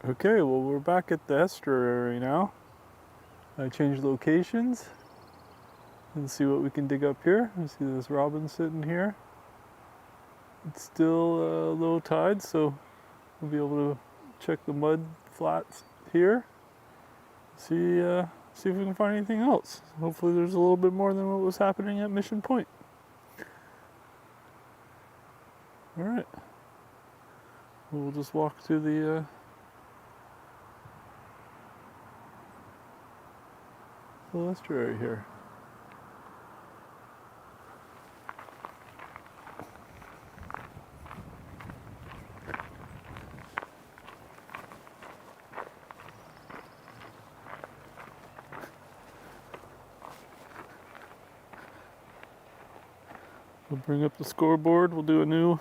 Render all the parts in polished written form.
Okay, well we're back at the estuary now. I changed locations and see what we can dig up here. You see this robin sitting here. It's still low tide, so we'll be able to check the mud flats here. See if we can find anything else. Hopefully there's a little bit more than what was happening at Mission Point. All right, we'll just walk through the estuary here. We'll bring up the scoreboard. We'll do a new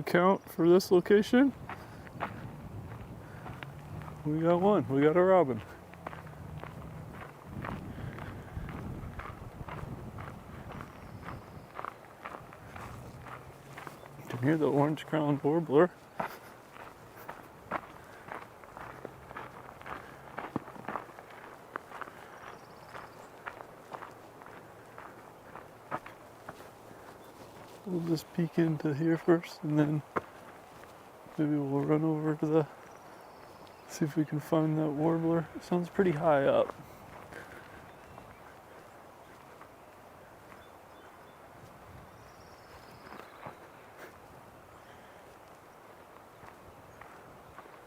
count for this location. We got one. We got a robin. You can hear the orange-crowned warbler. We'll just peek into here first, and then maybe we'll run over to see if we can find that warbler. It sounds pretty high up.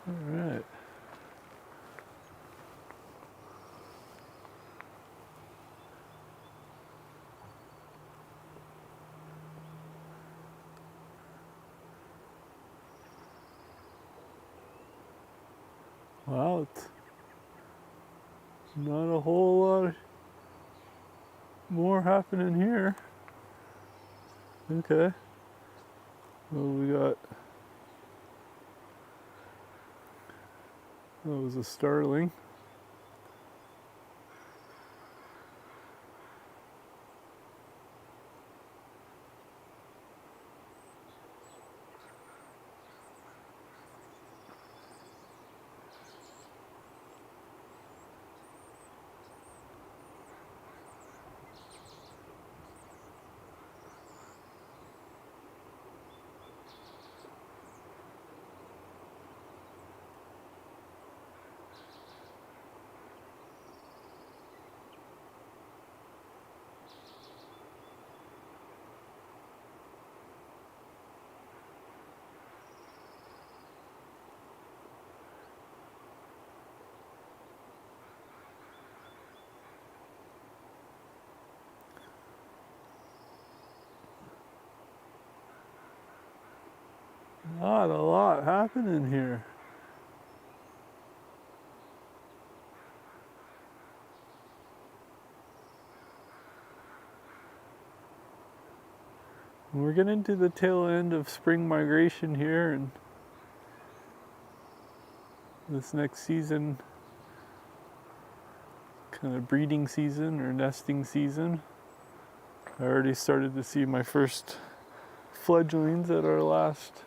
All right. Wow, it's not a whole lot more happening here. Okay. Well, we got, that was a starling. Not a lot happening here. We're getting to the tail end of spring migration here, and this next season, kind of breeding season or nesting season. I already started to see my first fledglings at our last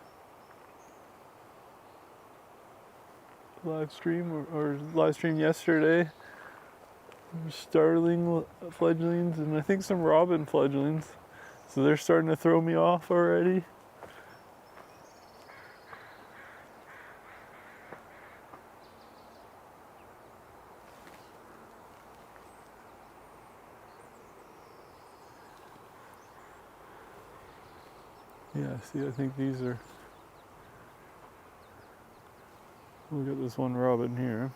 live stream or live stream yesterday. Starling fledglings and I think some robin fledglings. So they're starting to throw me off already. Yeah, see, I think these are, look at this one robin here.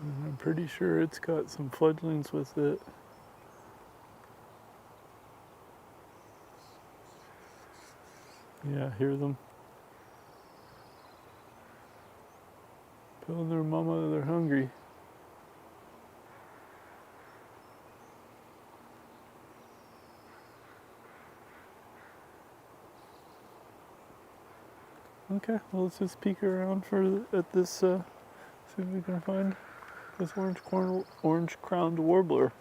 And I'm pretty sure it's got some fledglings with it. Yeah, hear them. Telling their mama they're hungry. Okay, well let's just peek around at this, see if we can find this orange-crowned warbler.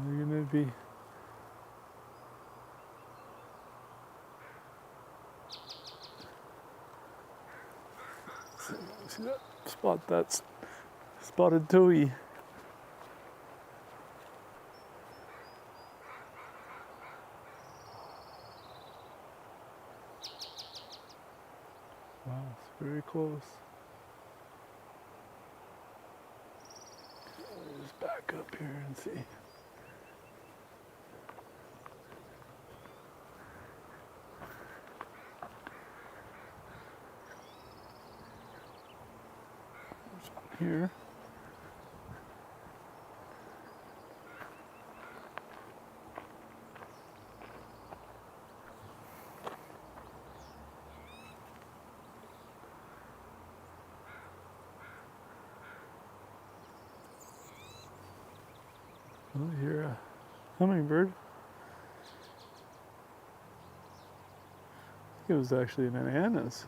They're gonna be see that spot, that's spotted towhee. Wow, it's very close. Let's just back up here and see. There's one here. Oh, you're a hummingbird. It was actually an anna's.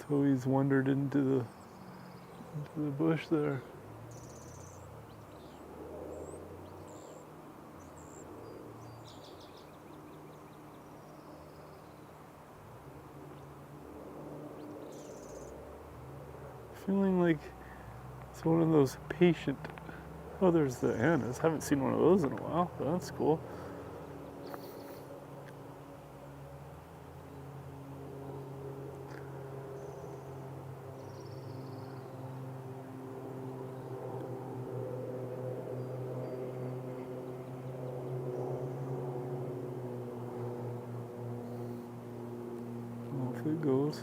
Towhee's wandered into the bush there. Feeling like it's one of those patient. Oh, there's the annas. Haven't seen one of those in a while. That's cool. Off it goes.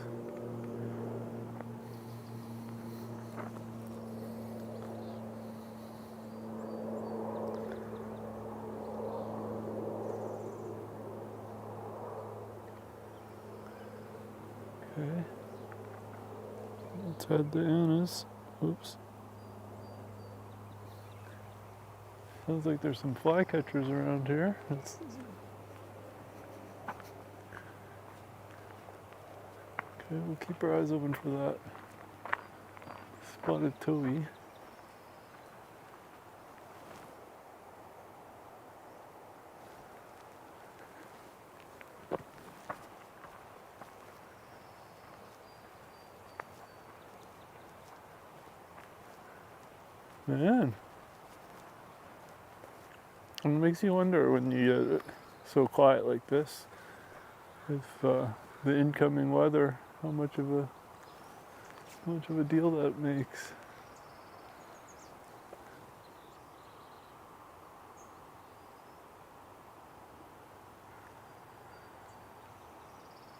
Okay. Let's head to annas. Oops. Sounds like there's some flycatchers around here. Okay, we'll keep our eyes open for that spotted towhee. Man, it makes you wonder when you get so quiet like this, if the incoming weather, how much of a deal that makes.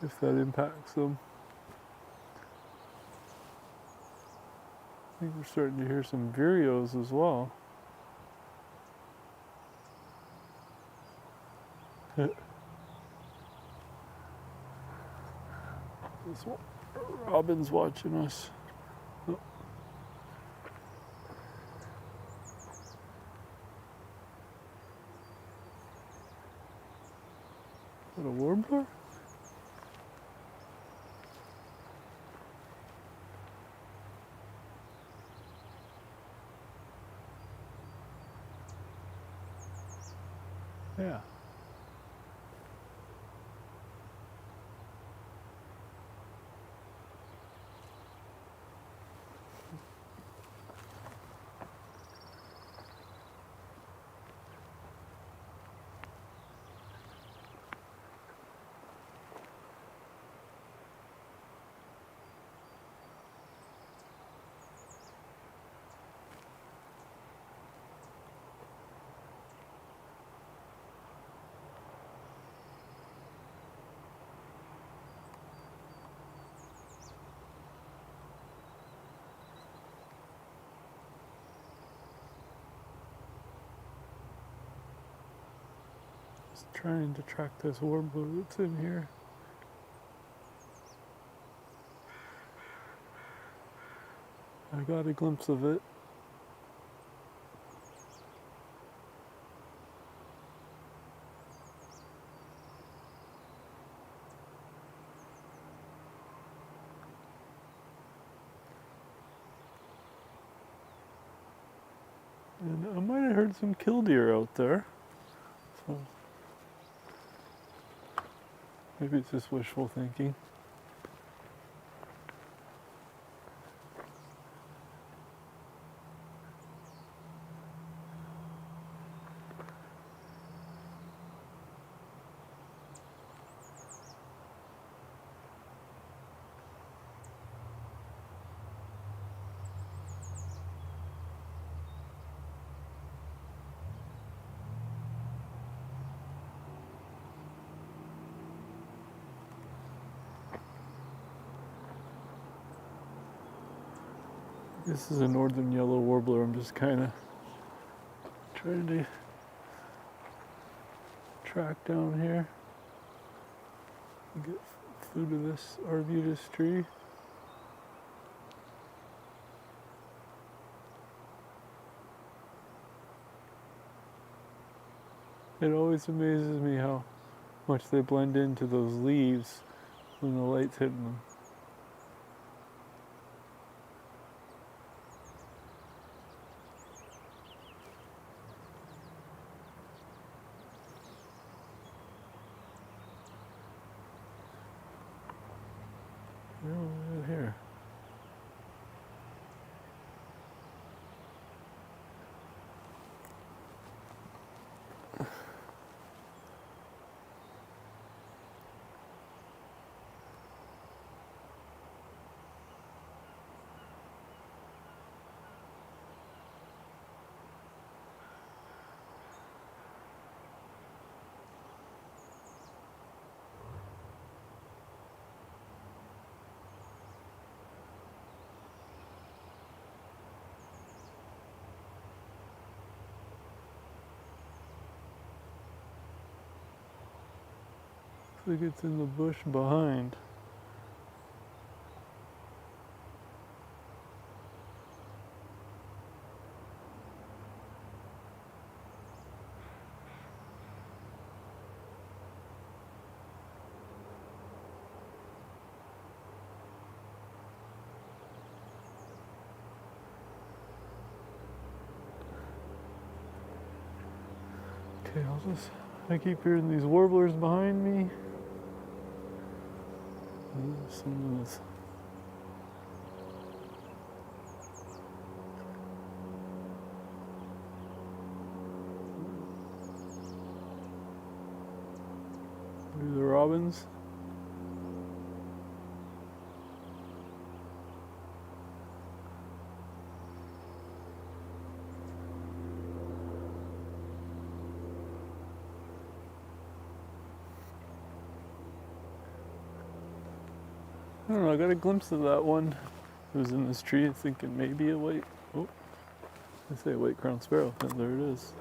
If that impacts them. I think we're starting to hear some vireos as well. This robin's watching us. Oh. Is that a warbler? Yeah. Just trying to track this warbler that's in here. I got a glimpse of it. And I might have heard some killdeer out there. So maybe it's just wishful thinking. This is a northern yellow warbler. I'm just kind of trying to track down here and get food of this arbutus tree. It always amazes me how much they blend into those leaves when the light's hitting them. Right here. Looks like it's in the bush behind. Okay, I keep hearing these warblers behind me. Some of this. Maybe the robins. I don't know, I got a glimpse of that one. It was in this tree, thinking maybe a white, oh, I say a white crowned sparrow. And there it is.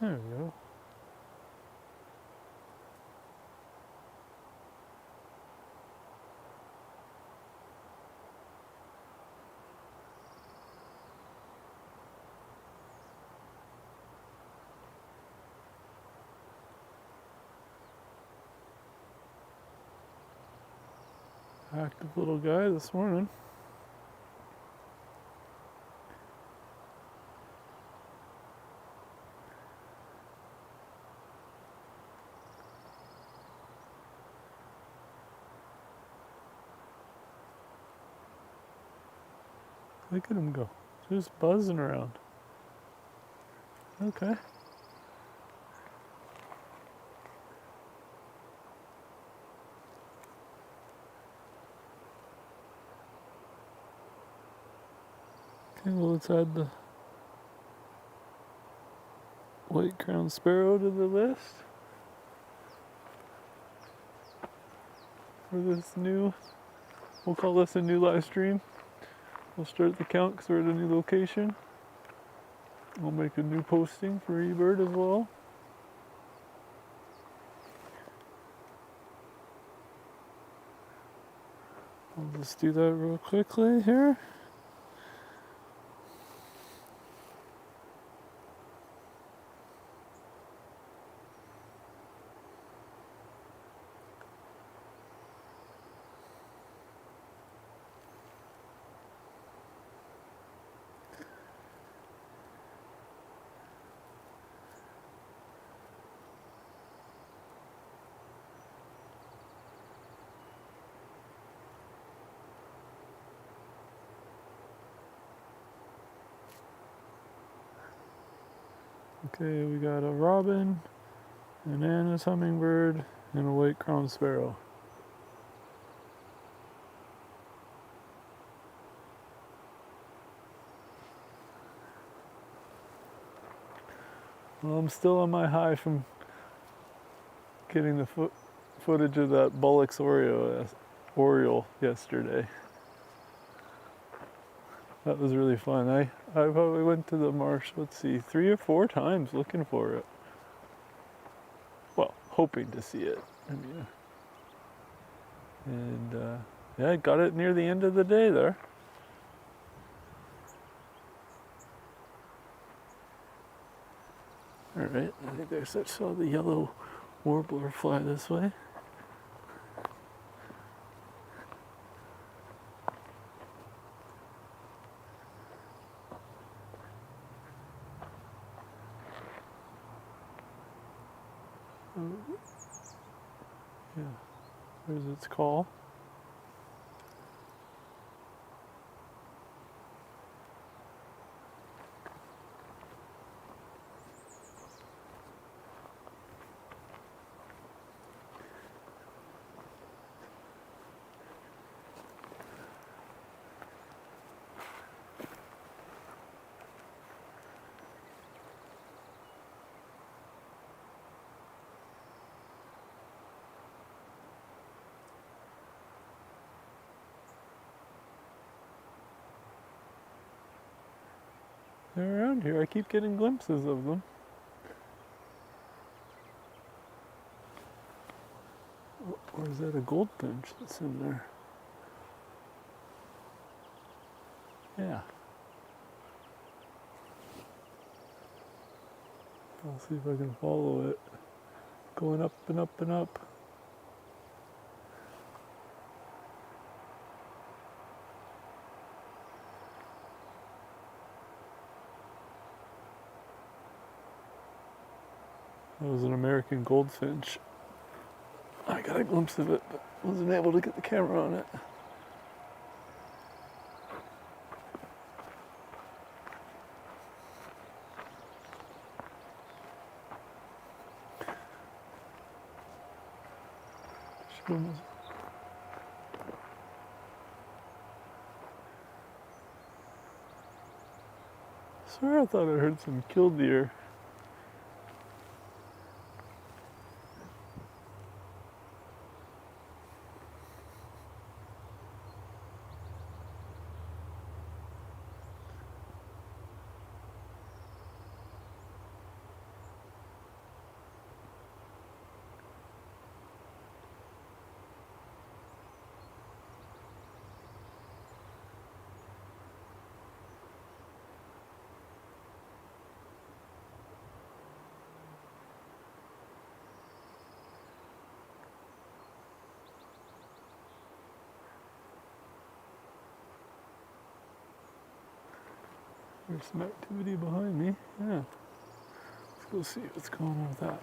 There we go. Active little guy this morning. Look at him go. Just buzzing around. Okay. Okay, well, let's add the white-crowned sparrow to the list for this new, we'll call this a new live stream. We'll start the count because we're at a new location. We'll make a new posting for eBird as well. I'll just do that real quickly here. Okay, we got a robin, an Anna's hummingbird, and a white-crowned sparrow. Well, I'm still on my high from getting the footage of that Bullock's Oriole yesterday. That was really fun. I probably went to the marsh, let's see, 3 or 4 times looking for it. Well, hoping to see it. I mean, and yeah, I got it near the end of the day there. All right, I think I saw the yellow warbler fly this way. Yeah, there's its call. They're around here. I keep getting glimpses of them. Or is that a goldfinch that's in there? Yeah. I'll see if I can follow it. Going up and up and up. That was an American goldfinch. I got a glimpse of it, but wasn't able to get the camera on it. I swear I thought I heard some killdeer. There's some activity behind me. Yeah. Let's go see what's going on with that.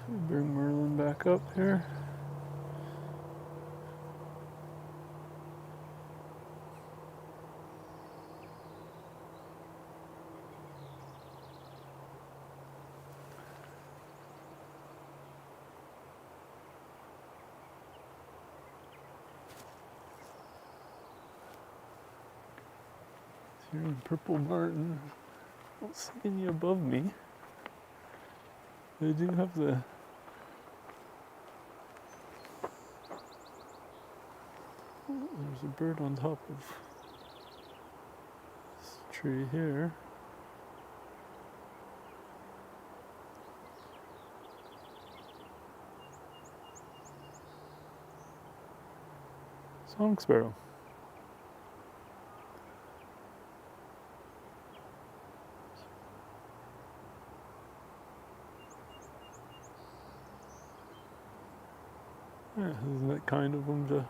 Bring Merlin back up here. Here in Purple Martin. I don't see any above me. They do have the there's a bird on top of this tree here. Song sparrow. Yeah, isn't that kind of them to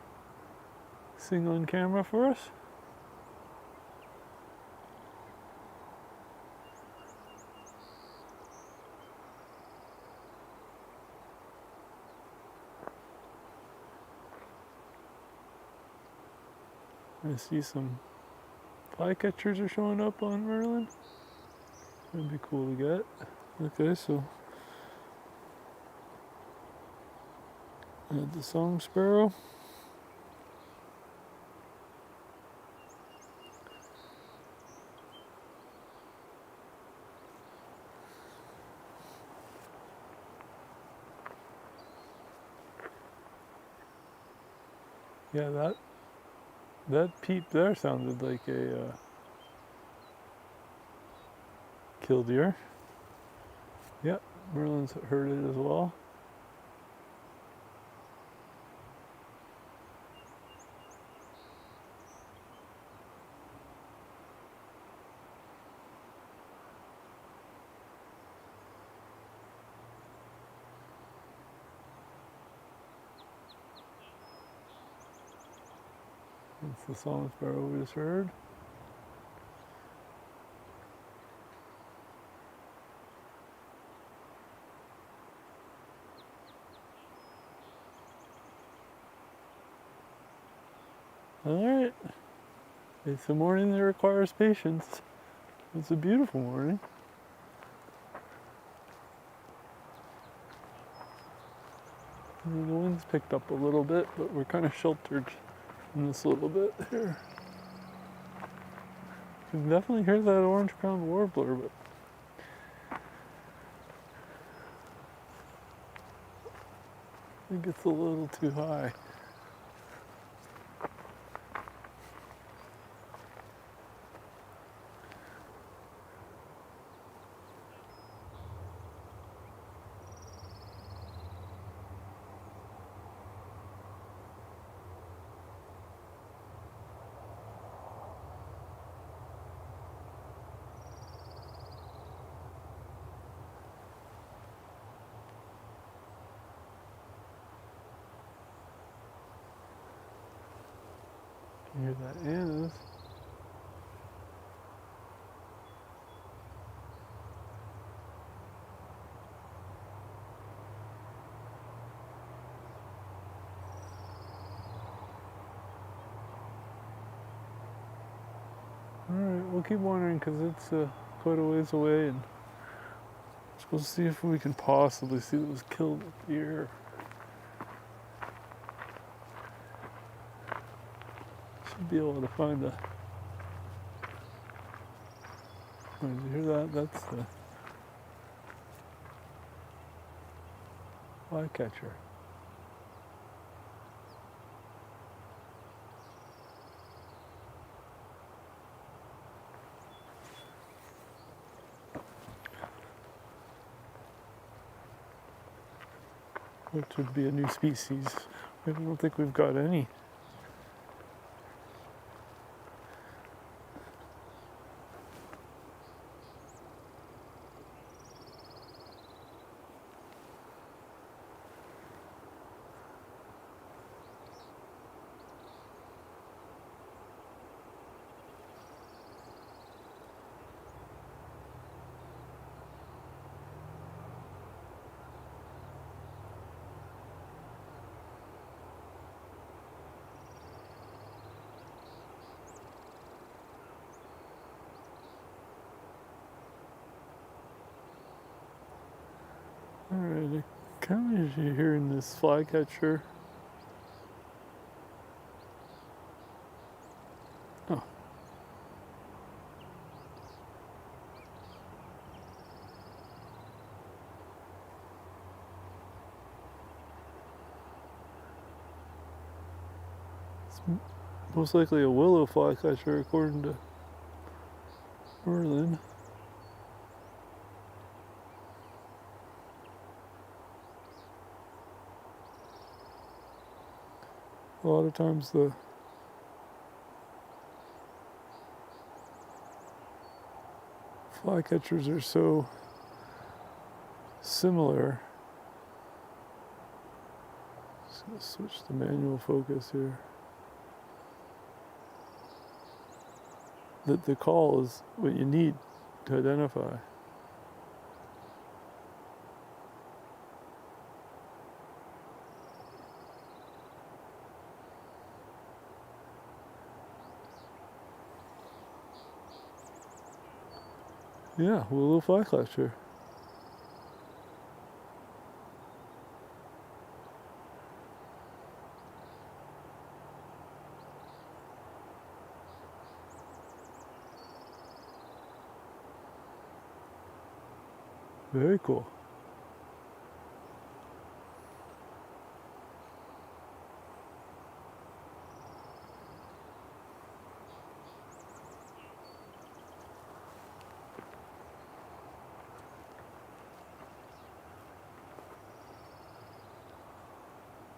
sing on camera for us? I see some flycatchers are showing up on Merlin. That'd be cool to get. Okay, so add the song sparrow. Yeah, that peep there sounded like a killdeer. Yep, Merlin's heard it as well. That's the song sparrow we just heard. Alright. It's a morning that requires patience. It's a beautiful morning. The wind's picked up a little bit, but we're kind of sheltered in this little bit here. You can definitely hear that orange-crowned warbler, but I think it's a little too high. You hear that Anna's. Alright, we'll keep wandering because it's quite a ways away, and let's go see if we can possibly see those killed deer. Should be able to find a. Oh, did you hear that? That's the flycatcher. Which would be a new species. I don't think we've got any. Alright, I kind of usually hearing this flycatcher. Oh. It's most likely a willow flycatcher according to Merlin. A lot of times the flycatchers are so similar. Just gonna switch to manual focus here. That the call is what you need to identify. Yeah, willow flycatcher. Very cool.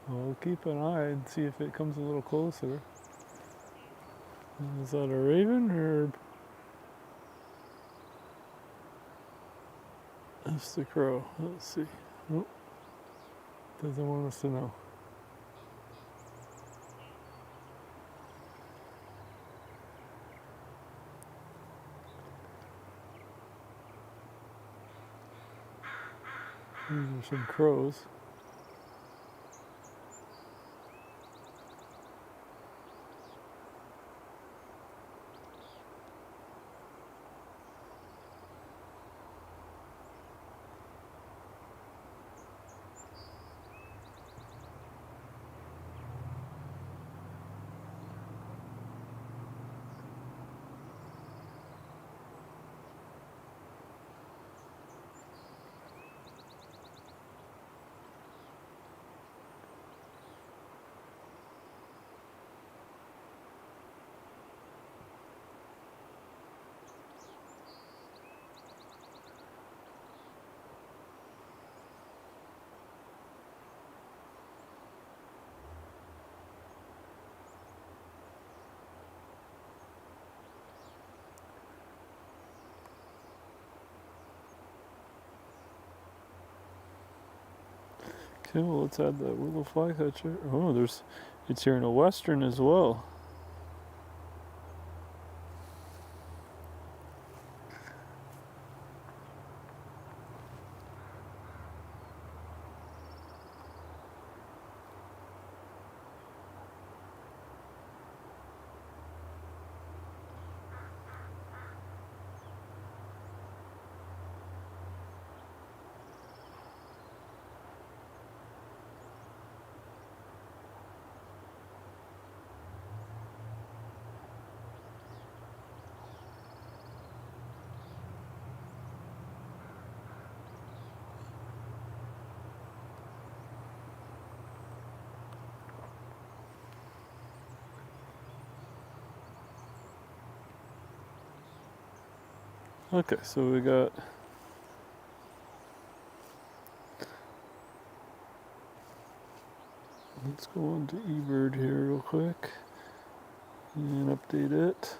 We'll keep an eye and see if it comes a little closer. Is that a raven or that's the crow? Let's see. Oh, doesn't want us to know. These are some crows. Okay, well let's add that willow flycatcher. Oh, it's here in a western as well. Okay, so we got let's go on to eBird here real quick and update it.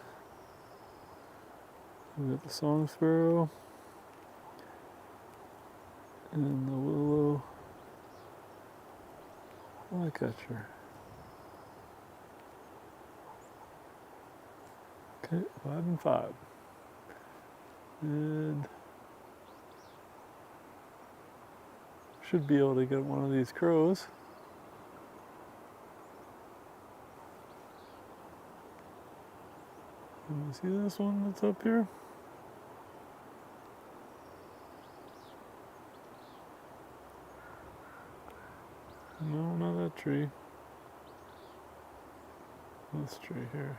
We got the song sparrow and the willow flycatcher. Okay, 5 and 5. And should be able to get one of these crows. Can you see this one that's up here? No, not that tree. This tree here.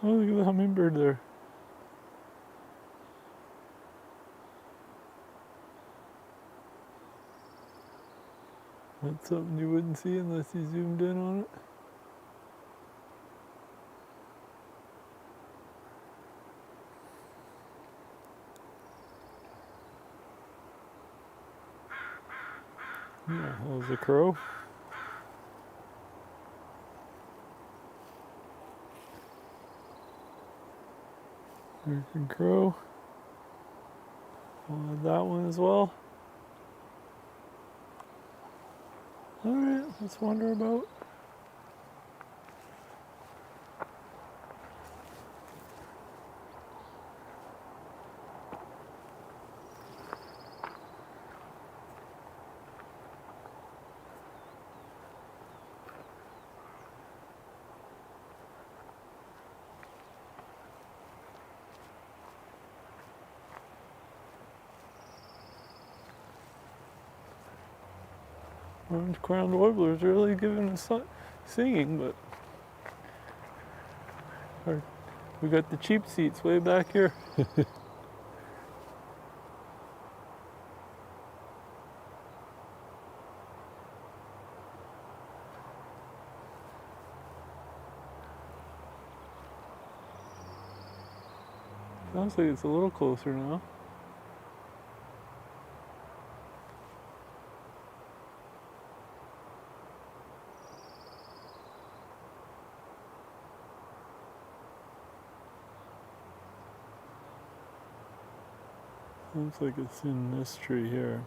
Oh, look at the hummingbird there. That's something you wouldn't see unless you zoomed in on it. Yeah, that was a crow. American crow. I'll add that one as well. Alright, let's wander about. Orange-crowned warbler's really giving us singing, but we got the cheap seats way back here. Sounds like it's a little closer now. Looks like it's in this tree here.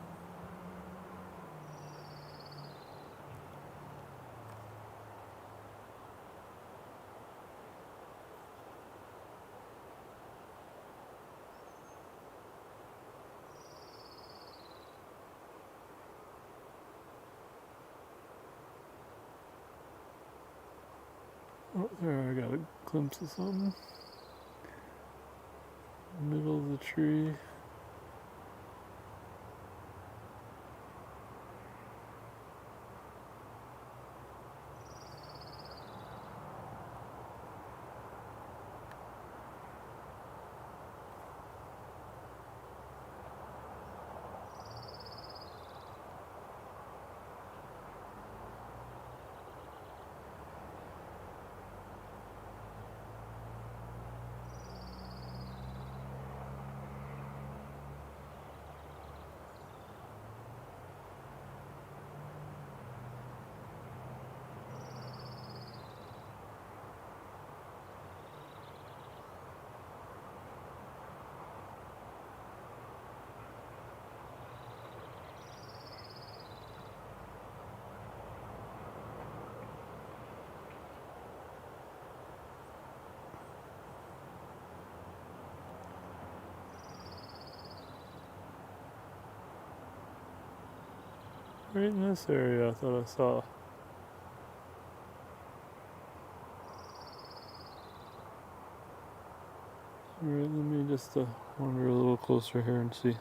Oh, there, I got a glimpse of something. Middle of the tree. Right in this area I thought I saw. Alright, let me just wander a little closer here and see.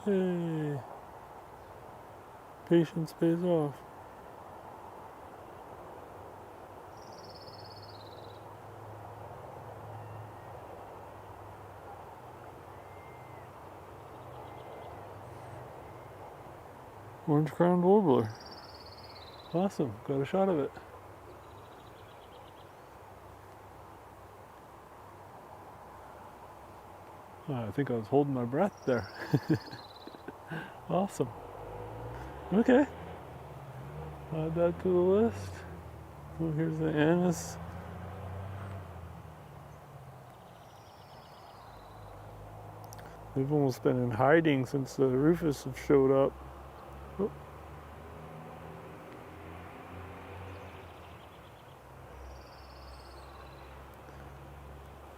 Hey, patience pays off. Orange-crowned warbler. Awesome, got a shot of it. I think I was holding my breath there. Awesome. Okay. Add that to the list. Oh, here's the anise. They've almost been in hiding since the rufus have showed up. Oh.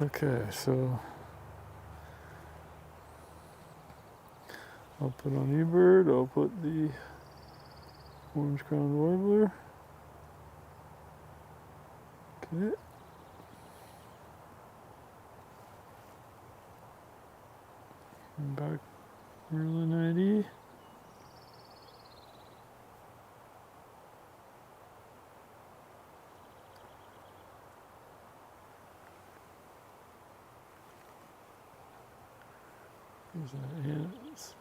Okay, so I'll put on eBird, I'll put the orange-crowned warbler. Okay. And back Merlin ID. There's that ants.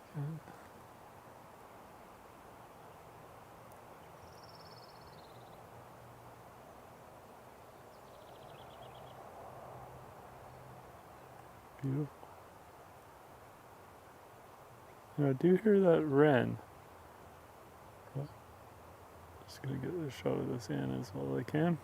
Beautiful. Now I do hear that wren. But just gonna get a shot of this anise while I can.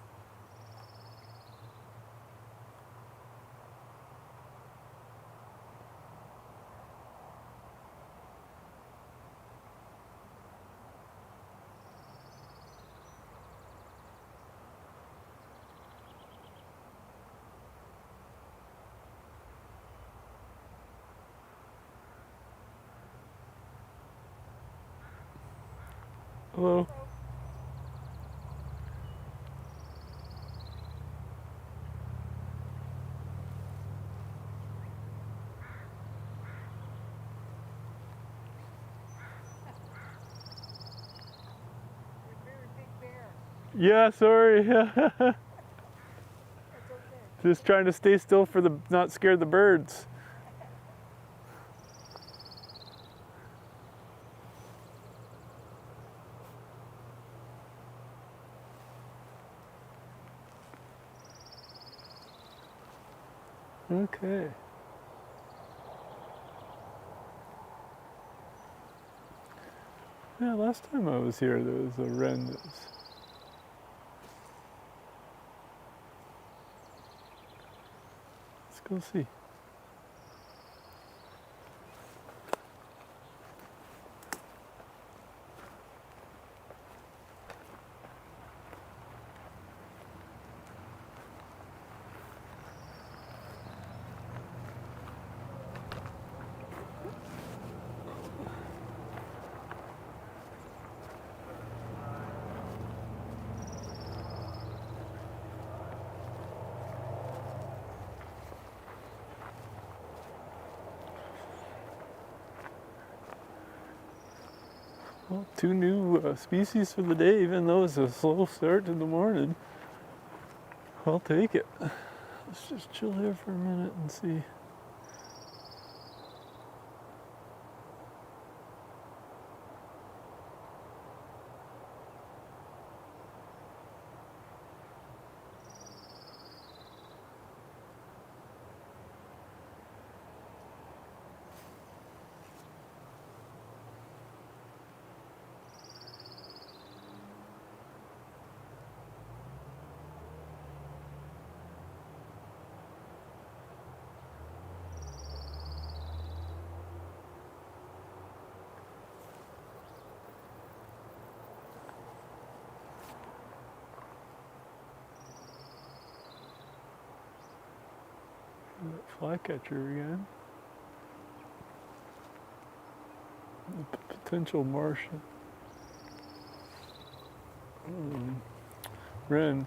Hello. Yeah, sorry. Just trying to stay still for the not scare the birds. Okay. Yeah, last time I was here there was a wren that was... Let's go see. Well, 2 new species for the day, even though it's a slow start in the morning. I'll take it. Let's just chill here for a minute and see. That flycatcher again. The potential Martian. Wren,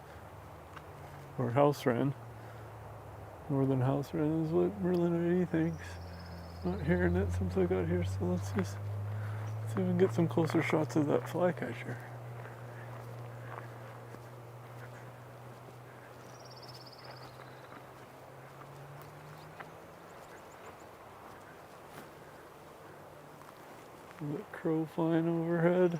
or house wren. Northern house wren is what Merlin ID thinks. Not hearing it since I got here, so let's see if we can get some closer shots of that flycatcher. That crow flying overhead.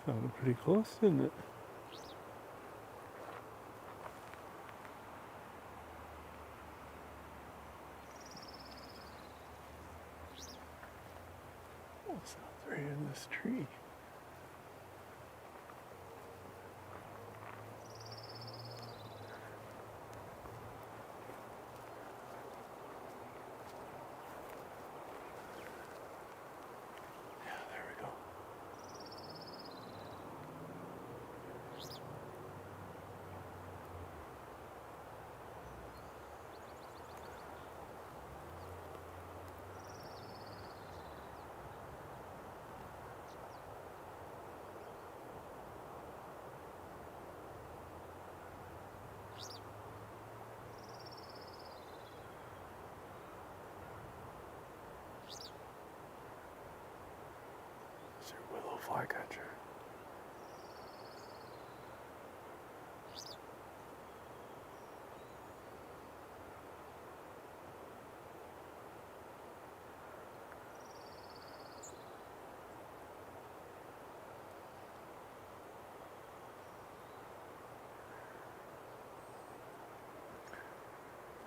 Sounded pretty close, didn't it? Oh, sounds right in this tree. Yeah, there we go. It's your willow flycatcher.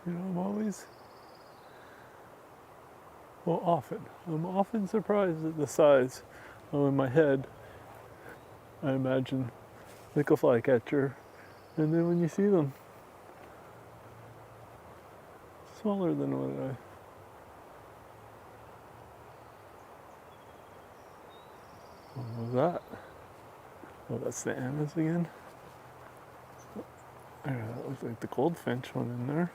You know, I'm often surprised at the size. Oh, in my head, I imagine like a flycatcher, and then when you see them, smaller than what what was that? Oh, that's the anise again. That looks like the goldfinch one in there.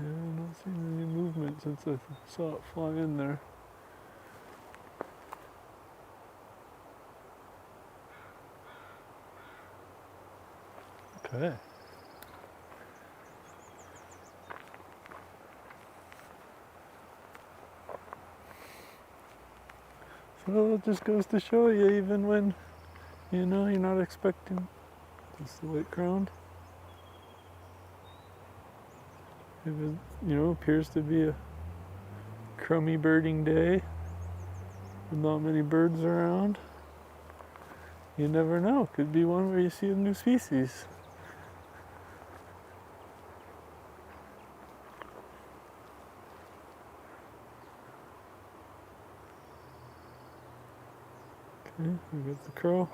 Yeah, I'm not seeing any movement since I saw it fly in there. Okay. So it just goes to show you, even when, you know, you're not expecting, just the white crowned. If it, you know, appears to be a crummy birding day with not many birds around, you never know. Could be one where you see a new species. Okay, we got the crow.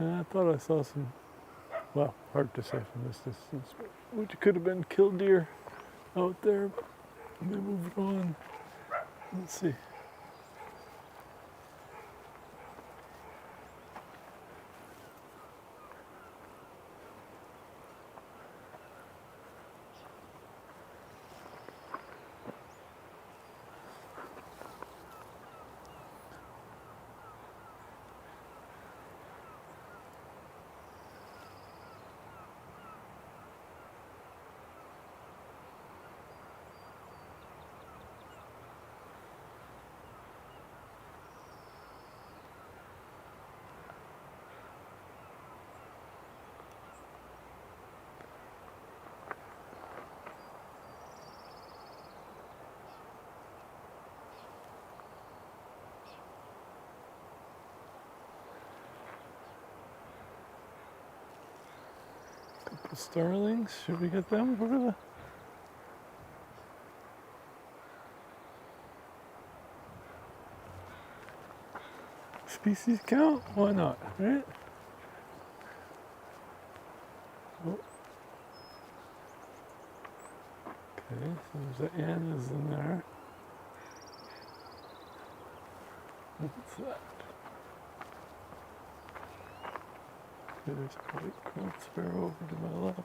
I thought I saw some, well, hard to say from this distance, but which could have been killdeer out there, but they moved on. Let's see. Couple starlings. Should we get them? What are the... Species count? Why not, right? Oh. Okay, so there's an anise in there. What's that? Okay, there's a white-crowned sparrow over to my left.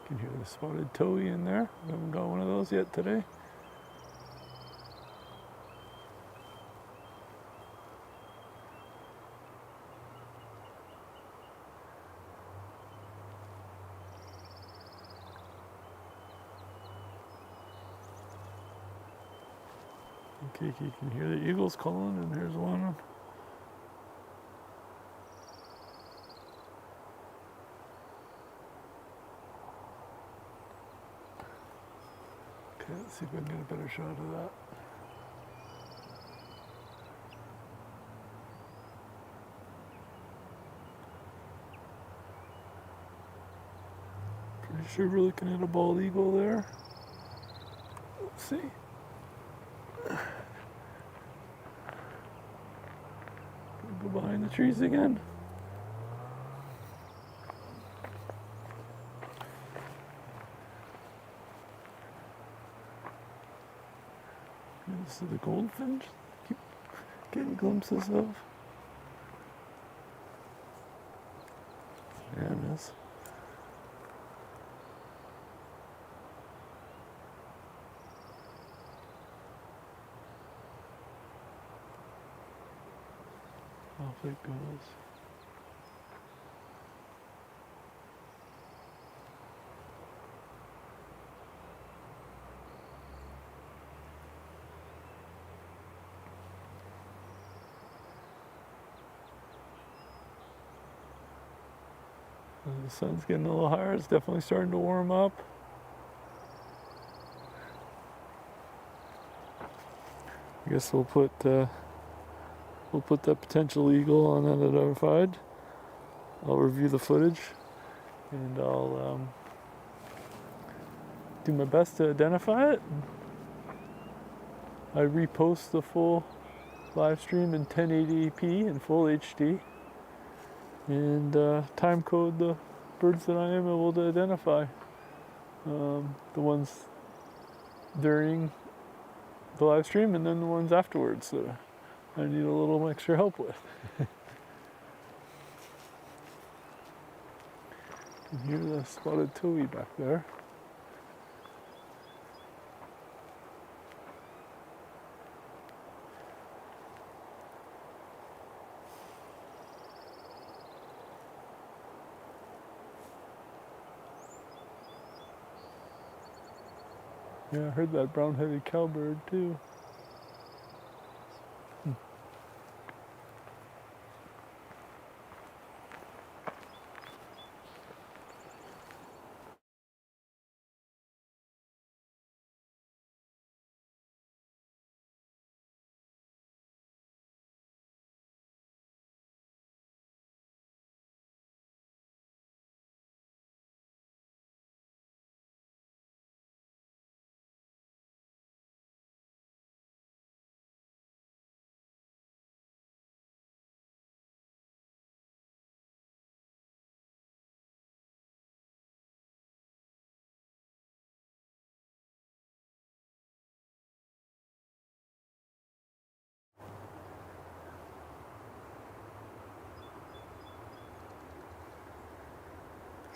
You can hear the spotted towhee in there. I haven't got one of those yet today. Okay, you can hear the eagles calling, and there's one. Okay, let's see if I can get a better shot of that. Pretty sure we're looking at a bald eagle there. Let's see. Go behind the trees again. This is the goldfinch. Keep getting glimpses of. Yeah, I miss. Off it goes. The sun's getting a little higher. It's definitely starting to warm up. I guess we'll put that potential eagle on unidentified. I'll review the footage, and I'll do my best to identify it. I repost the full live stream in 1080p in full HD, and time code the birds that I am able to identify. The ones during the live stream, and then the ones afterwards that I need a little extra help with. You can hear the spotted towhee back there. Yeah, I heard that brown-headed cowbird too.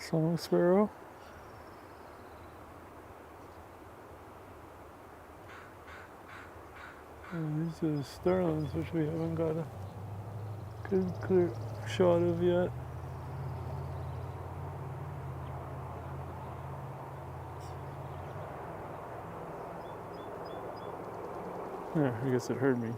Song sparrow. And these are the starlings, which we haven't got a good clear shot of yet. Yeah, I guess it heard me.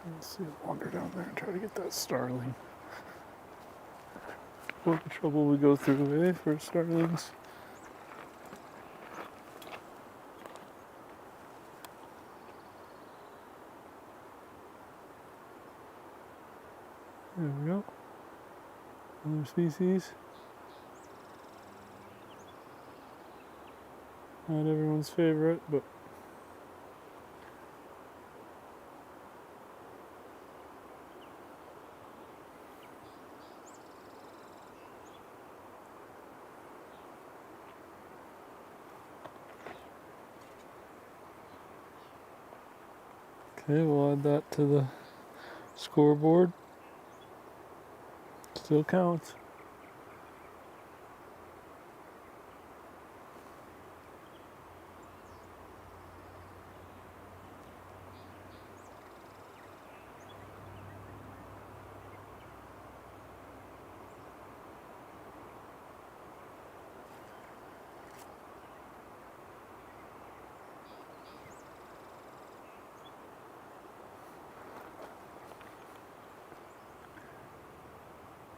Let's see, wander down there and try to get that starling. What the trouble we go through, eh, for starlings? There we go. Another species. Not everyone's favorite, but okay, we'll add that to the scoreboard. Still counts.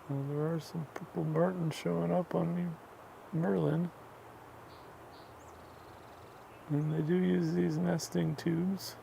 Well, there are some purple martins showing up on me, Merlin. And they do use these nesting tubes.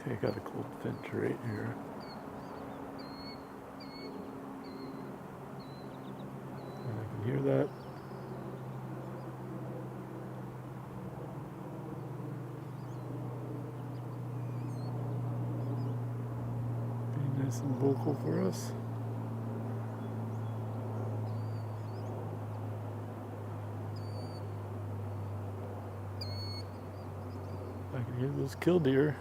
Okay, got a goldfinch right here. And I can hear that. Be nice and vocal for us. I can hear those killdeer.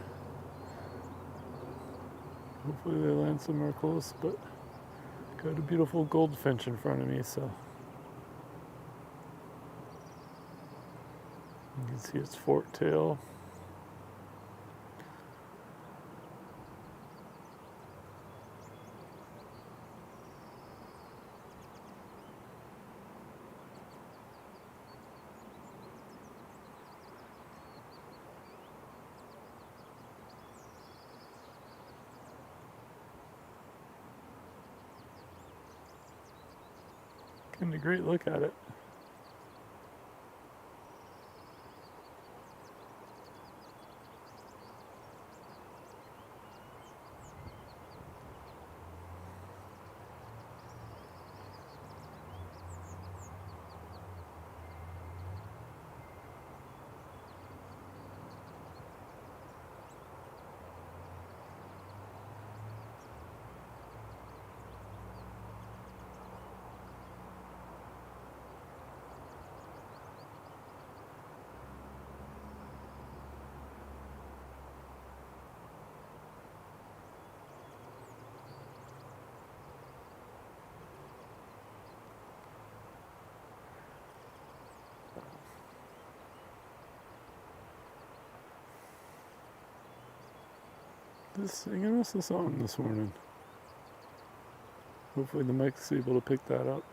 Hopefully they land somewhere close, but got a beautiful goldfinch in front of me, so you can see its forked tail. Getting a great look at it. This singing us a song this morning. Hopefully the mic's able to pick that up.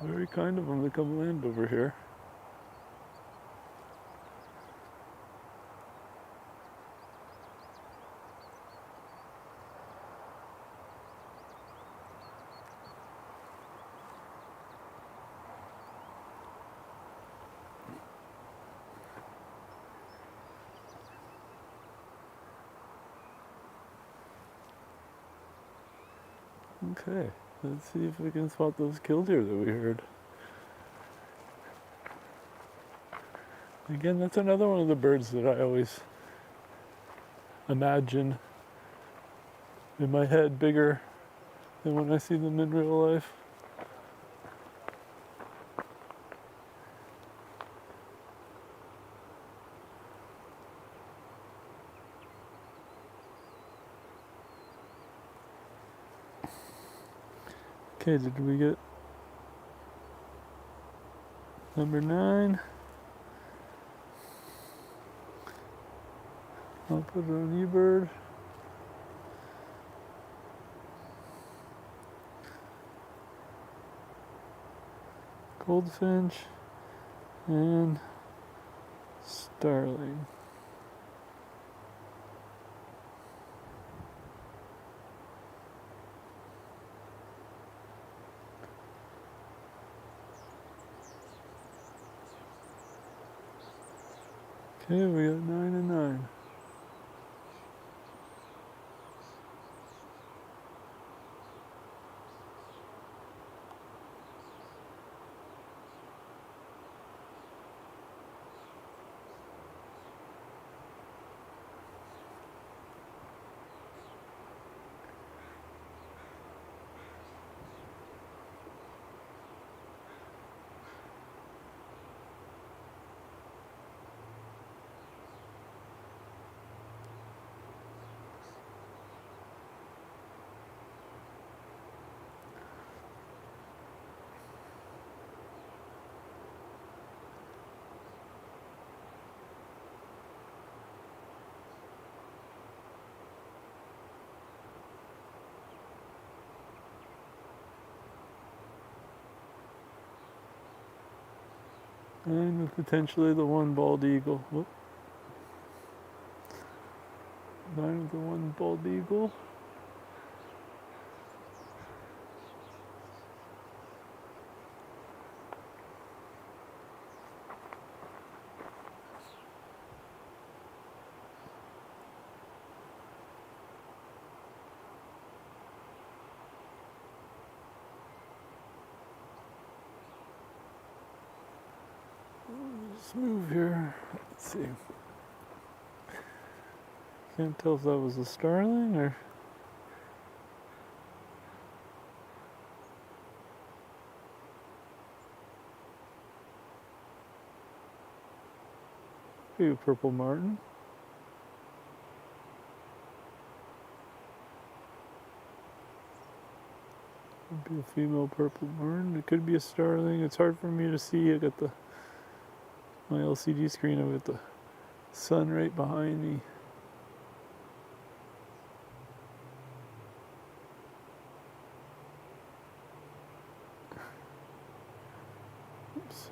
Very kind of them to come land over here. Okay, let's see if we can spot those killdeer that we heard. Again, that's another one of the birds that I always imagine in my head bigger than when I see them in real life. Okay, did we get number 9? I'll put it on eBird. Goldfinch and starling. Okay, we got 9 and 9. And with potentially the one bald eagle. Whoop. 9 with the one bald eagle. Let's move here. Let's see. Can't tell if that was a starling or. Maybe a purple martin. Could be a female purple martin. It could be a starling. It's hard for me to see. I got my LCD screen. I've got the sun right behind me. Oops.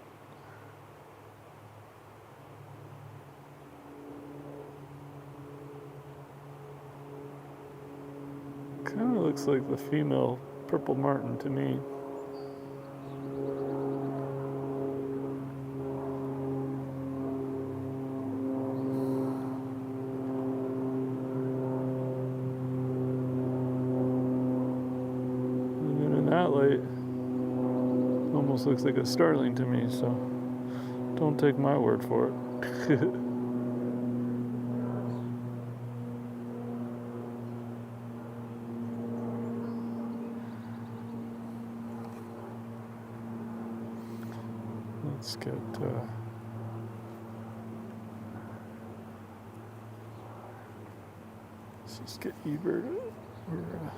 Kind of looks like the female purple martin to me. That light almost looks like a starling to me, so don't take my word for it. Let's get let's just get eBird or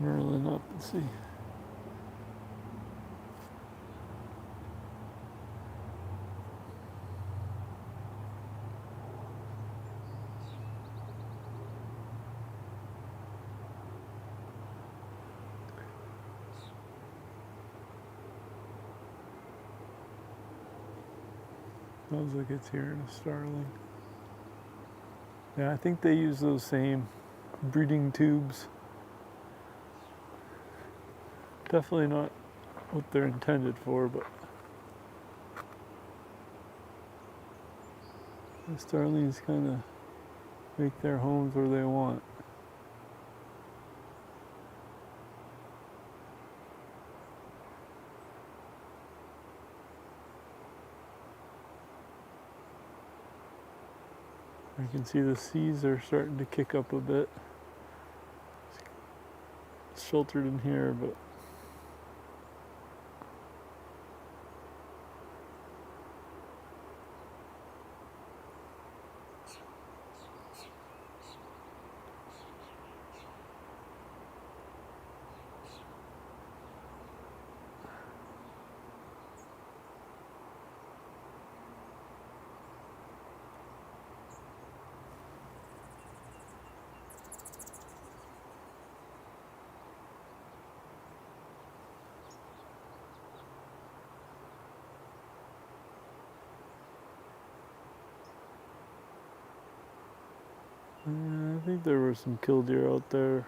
Merlin up and see. Sounds like it's hearing a starling. Yeah, I think they use those same breeding tubes. Definitely not what they're intended for, but the starlings kind of make their homes where they want. I can see the seas are starting to kick up a bit. It's sheltered in here, but I think there were some killdeer out there.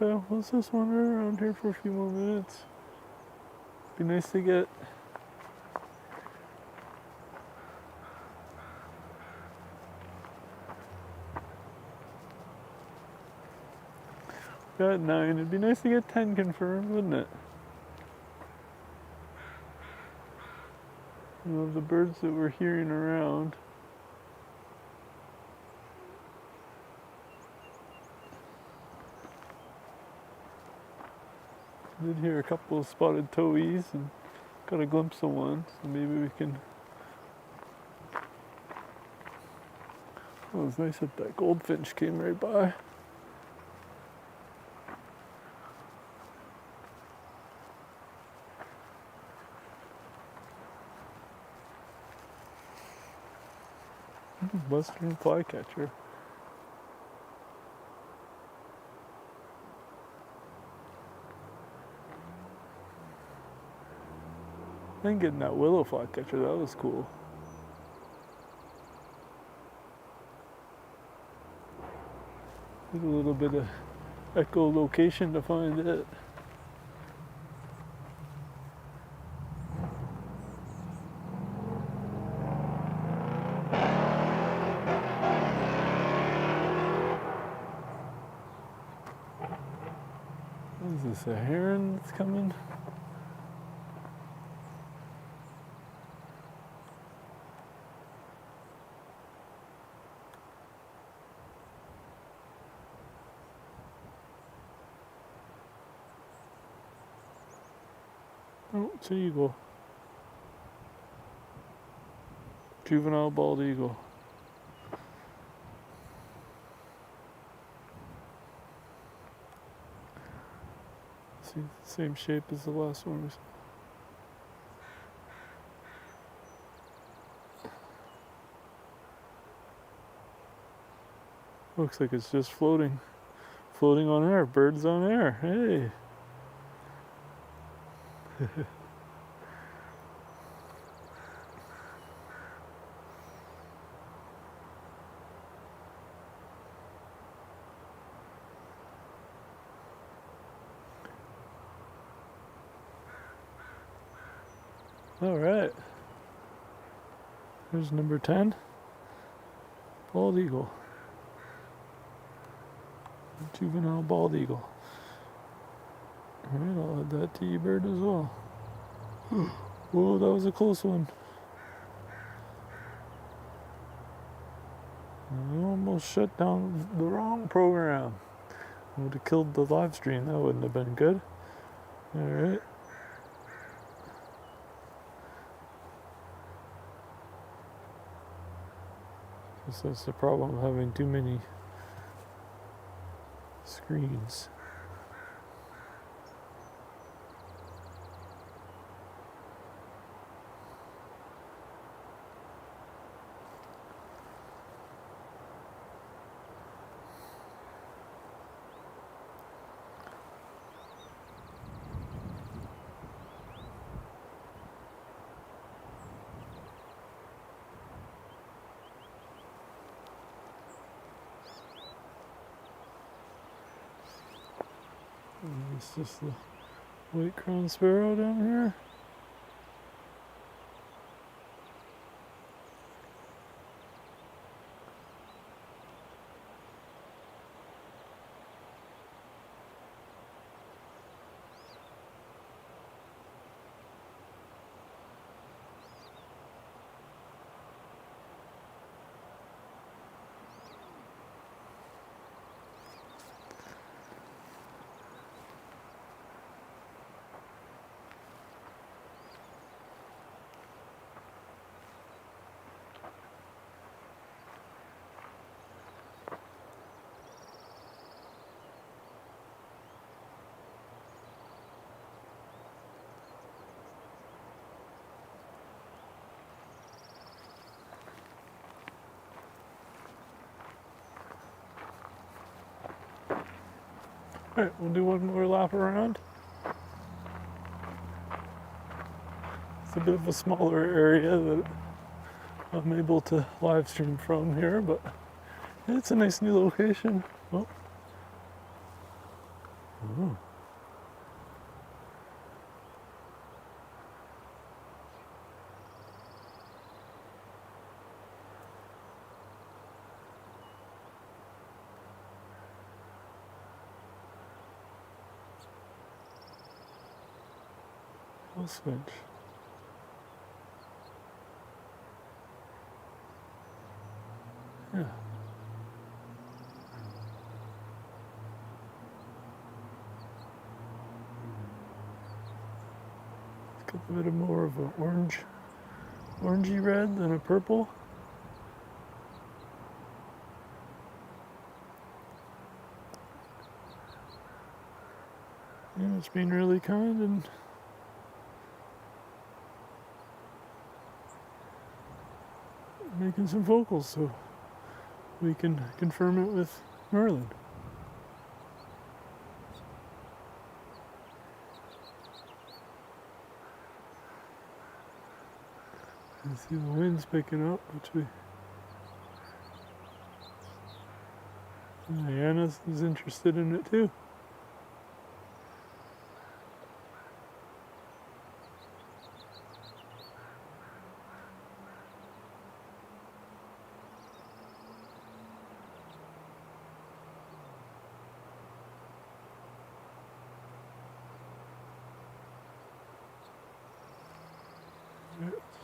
Okay, let's just wander around here for a few more minutes. Be nice to get got 9. It'd be nice to get 10 confirmed, wouldn't it? You know, the birds that we're hearing around. I did hear a couple of spotted towhees and got a glimpse of one, so maybe we can. Oh, it was nice that that goldfinch came right by. Western flycatcher. I think getting that willow flycatcher, that was cool. Did a little bit of echolocation to find it. Is this a heron that's coming? Oh, it's an eagle. Juvenile bald eagle. See, same shape as the last one. Looks like it's just floating. Floating on air. Birds on air. Hey. All right. There's number 10. Bald eagle. Juvenile bald eagle. Alright, I'll add that to eBird as well. Whoa, that was a close one. I almost shut down the wrong program. I would have killed the live stream. That wouldn't have been good. Alright. Guess that's the problem of having too many screens. And it's just the white crowned sparrow down here. Alright, we'll do one more lap around. It's a bit of a smaller area that I'm able to live stream from here, but it's a nice new location. Oh. Oh. I'll switch. Yeah. It's got a bit more of an orangey red than a purple. Yeah, it's been really kind and making some vocals so we can confirm it with Merlin. You see the wind's picking up, which Diana is interested in it too.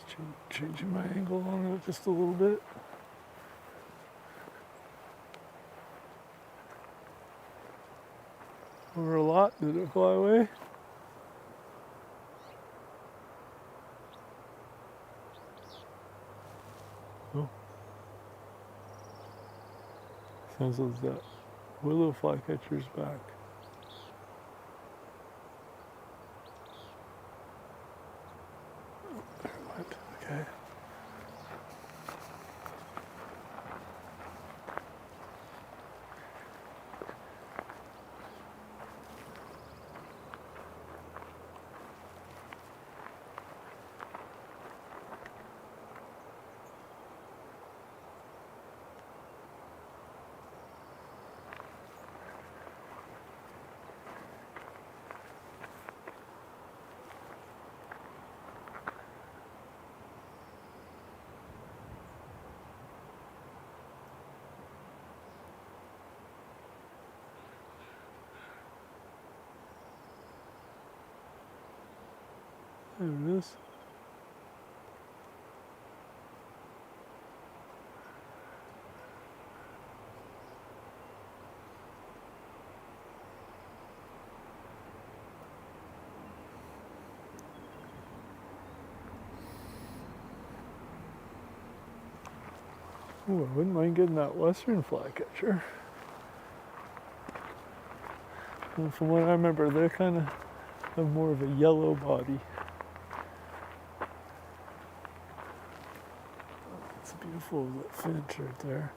Just changing my angle on it just a little bit. Over a lot, did it fly away? Oh. Sounds like that willow flycatcher's back. There it went, okay. There it is. Ooh, I wouldn't mind getting that western flycatcher. And from what I remember, they're kind of have more of a yellow body. It's beautiful, that finch right there.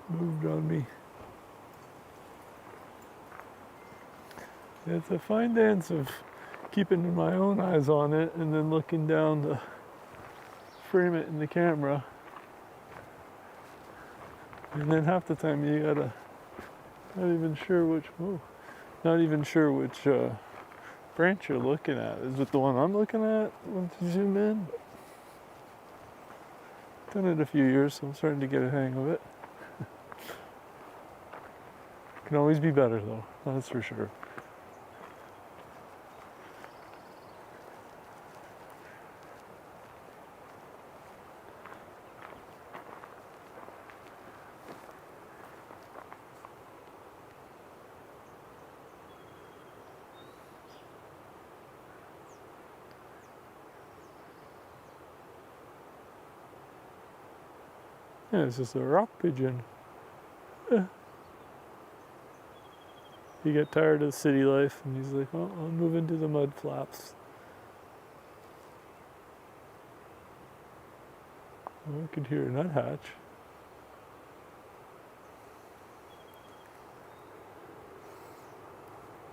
Moved on me. It's a fine dance of keeping my own eyes on it and then looking down to frame it in the camera. And then half the time you gotta, not even sure which branch you're looking at. Is it the one I'm looking at once you zoom in? Done it a few years, so I'm starting to get a hang of it. Can always be better though, that's for sure. Yeah, it's just a rock pigeon. He got tired of city life and he's like, well, I'll move into the mud flaps. Oh, I could hear a nuthatch.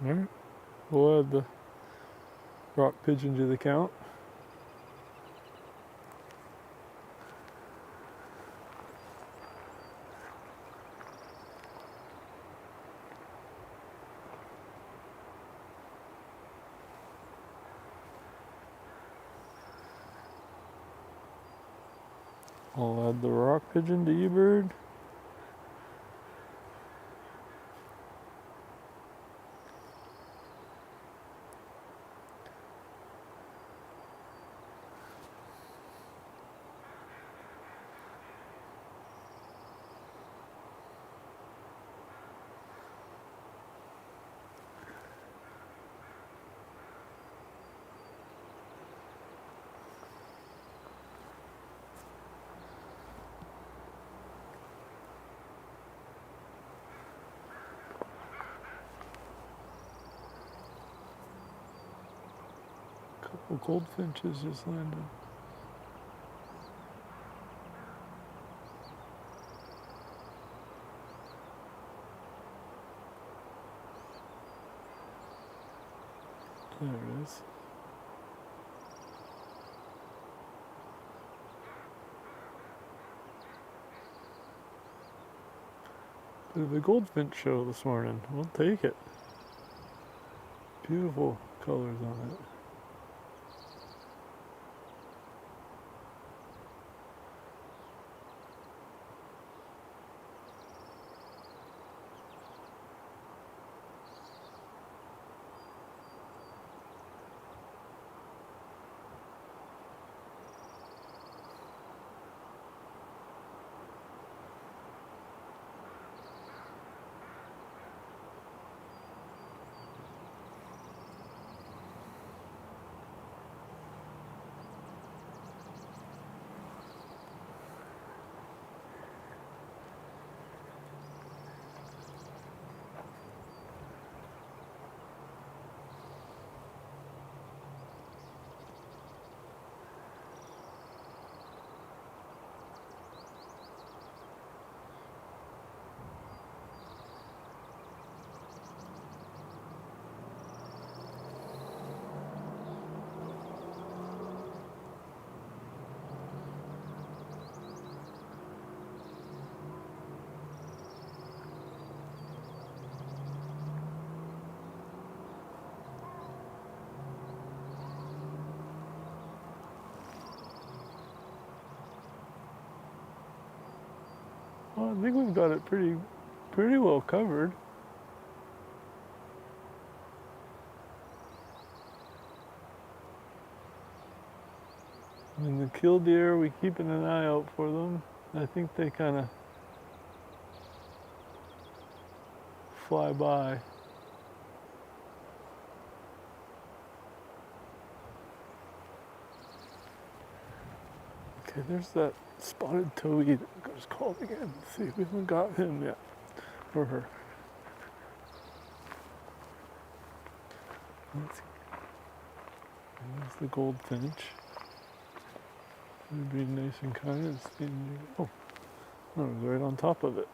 Alright, we'll add the rock pigeon to the count. I'll add the rock pigeon to eBird. Couple goldfinches just landed. There it is. Bit of a goldfinch show this morning. We'll take it. Beautiful colors on it. Well, I think we've got it pretty well covered. And the killdeer, we keeping an eye out for them. I think they kind of fly by. Okay, there's that spotted towhee that goes called again. Let's see, we haven't got him yet, or her. Let's see. There's the goldfinch. It'd be nice and kind of standing. Oh, I was right on top of it.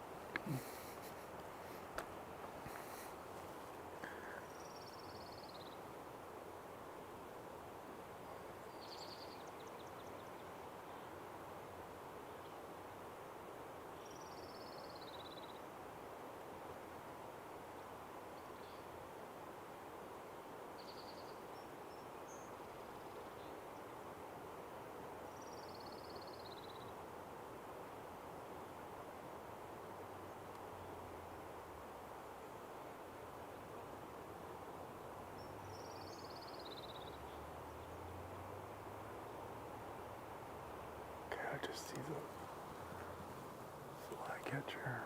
flycatcher.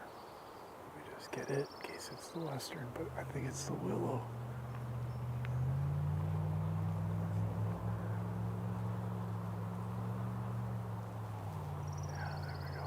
Let me just get it in case it's the western, but I think it's the willow. Yeah, there we go.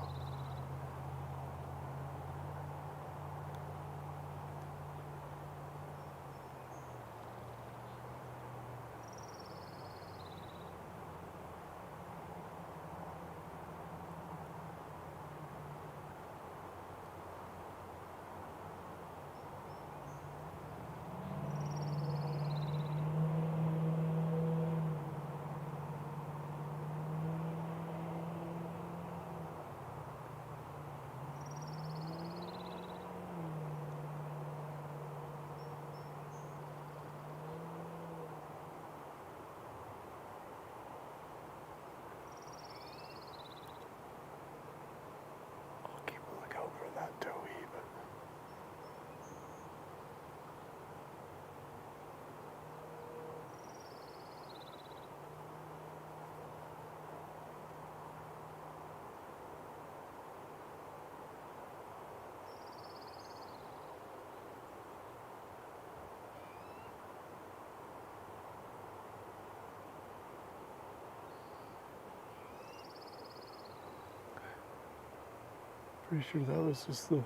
I'll keep a lookout for that towhee, but pretty sure that was just the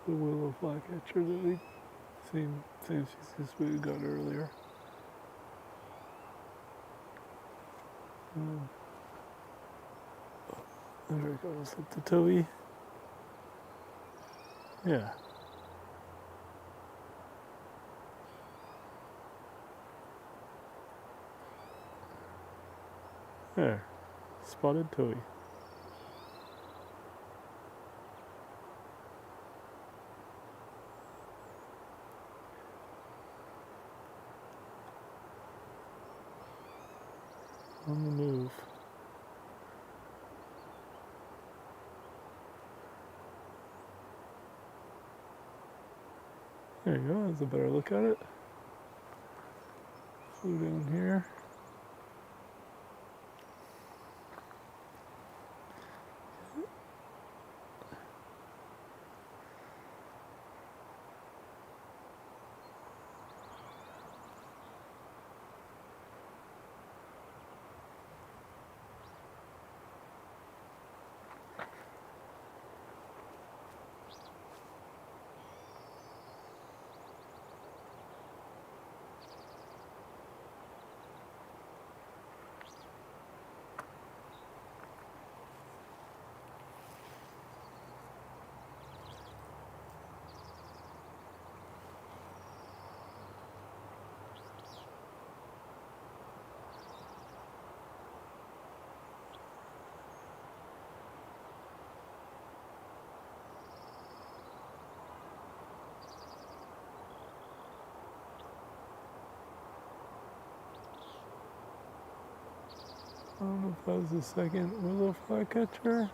willow flycatcher that we same species we got earlier. There it goes, like the towhee. Yeah. There, spotted towhee. On the move. There you go, that's a better look at it. Flew down here. I don't know if that was the second willow flycatcher.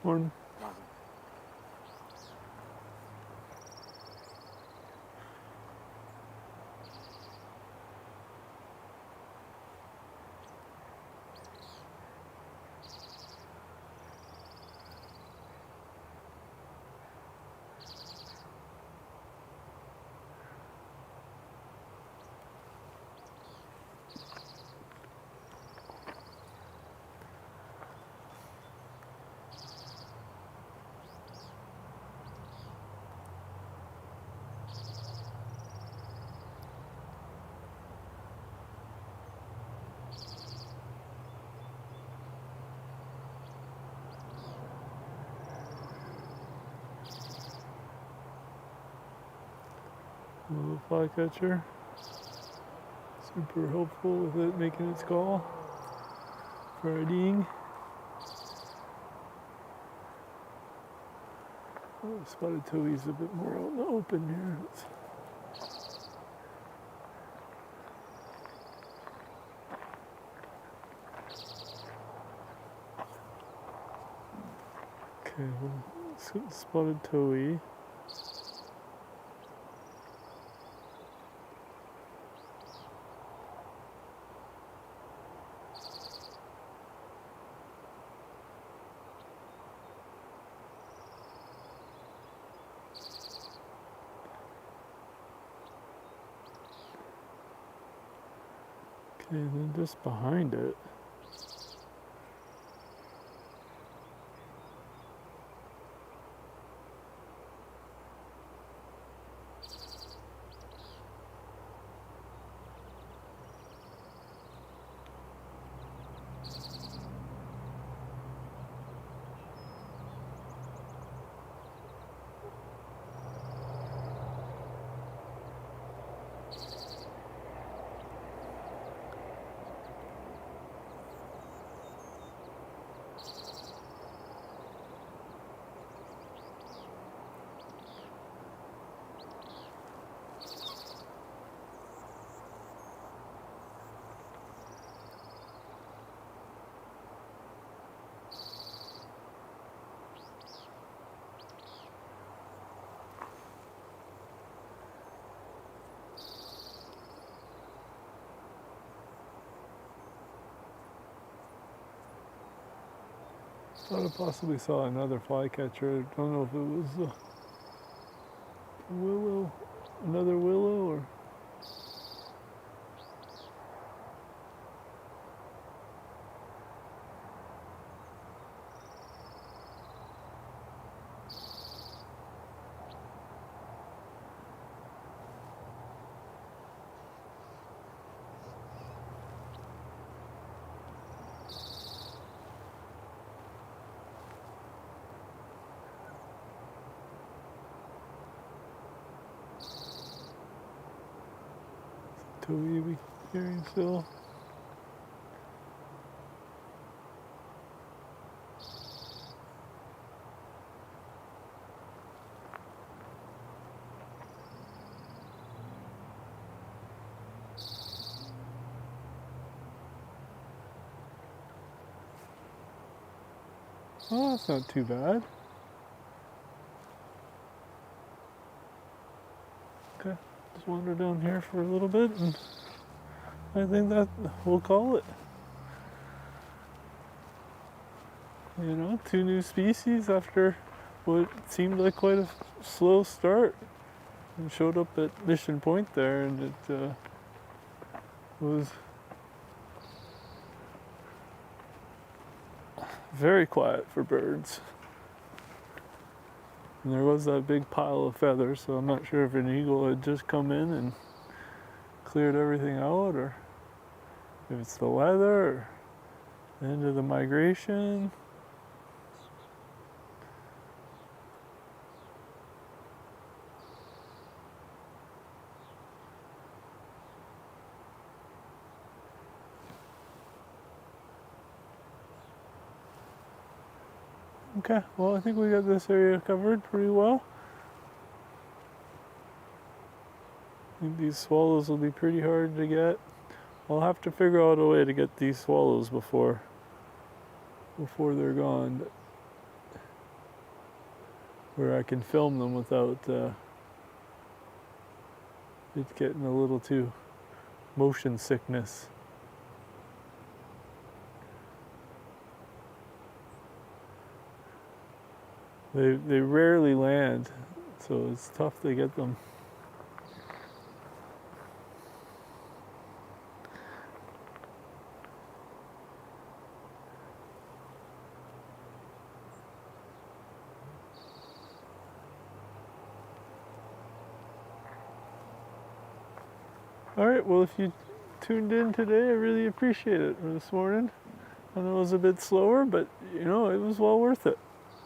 Morning. little flycatcher. Super helpful with it making its call for IDing. Oh, spotted towhee's a bit more out in the open here. Okay, well, let's get the spotted towhee. Okay, then just behind it. Thought I possibly saw another flycatcher. I don't know if it was a willow, another willow, or towhee we hearing still. Oh, that's not too bad. Okay, just wander down here for a little bit, and I think that we'll call it. You know, 2 new species after what seemed like quite a slow start. And showed up at Mission Point there, and it was very quiet for birds. And there was that big pile of feathers, so I'm not sure if an eagle had just come in and cleared everything out, or if it's the weather, or the end of the migration. Okay, well, I think we got this area covered pretty well. I think these swallows will be pretty hard to get. I'll have to figure out a way to get these swallows before they're gone, where I can film them without it getting a little too motion sickness. They rarely land, so it's tough to get them. All right, well, if you tuned in today, I really appreciate it this morning. I know it was a bit slower, but you know, it was well worth it.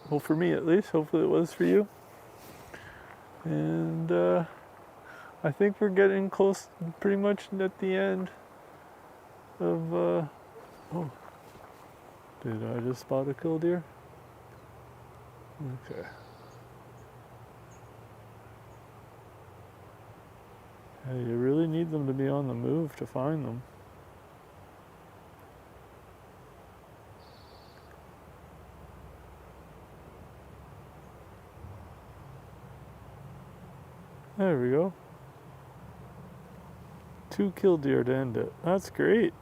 Well, for me at least. Hopefully it was for you. And I think we're getting close, pretty much at the end of, oh, did I just spot a killdeer? Okay. Yeah, you really need them to be on the move to find them. There we go. 2 killdeer to end it. That's great.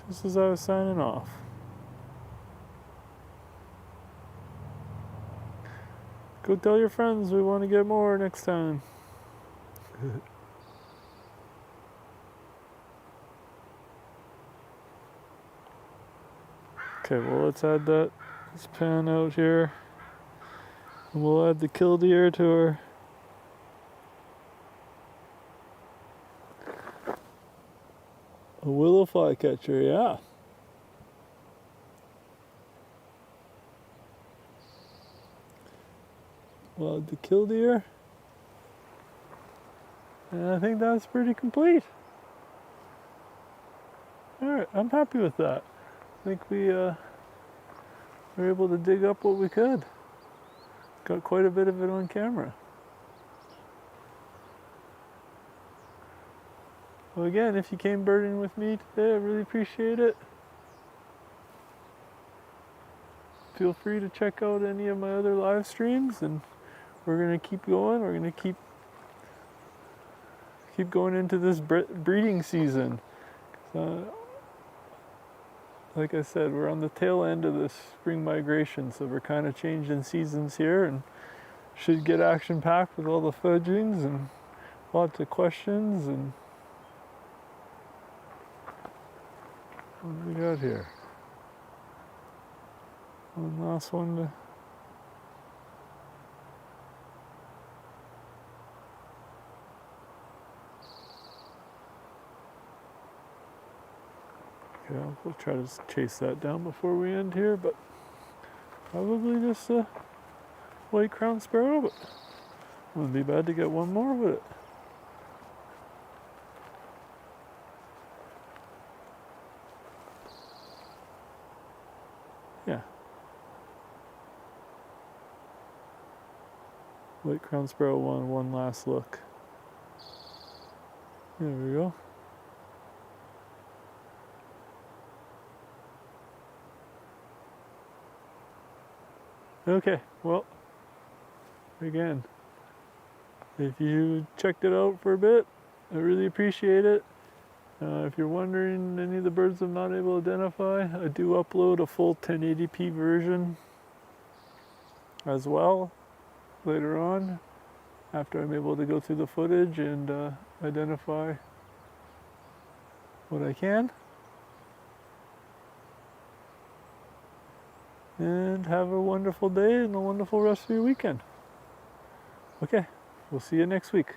Just as I was signing off. Go tell your friends we want to get more next time. Okay, well let's add this pan out here. And we'll add the killdeer to our a willow flycatcher, yeah. We'll add the killdeer. And I think that's pretty complete. Alright, I'm happy with that. I think we were able to dig up what we could. Got quite a bit of it on camera. Well, again, if you came birding with me today, I really appreciate it. Feel free to check out any of my other live streams, and we're gonna keep going. We're gonna keep going into this breeding season. Like I said, we're on the tail end of this spring migration, so we're kind of changing seasons here, and should get action packed with all the fledglings and lots of questions. And what do we got here? One last one to. Okay, we'll try to chase that down before we end here, but probably just a white crowned sparrow, but it wouldn't be bad to get one more with it. Yeah. White crowned sparrow one last look. There we go. Okay, well, again, if you checked it out for a bit, I really appreciate it. If you're wondering any of the birds I'm not able to identify, I do upload a full 1080p version as well later on, after I'm able to go through the footage and identify what I can. And have a wonderful day and a wonderful rest of your weekend. Okay, we'll see you next week.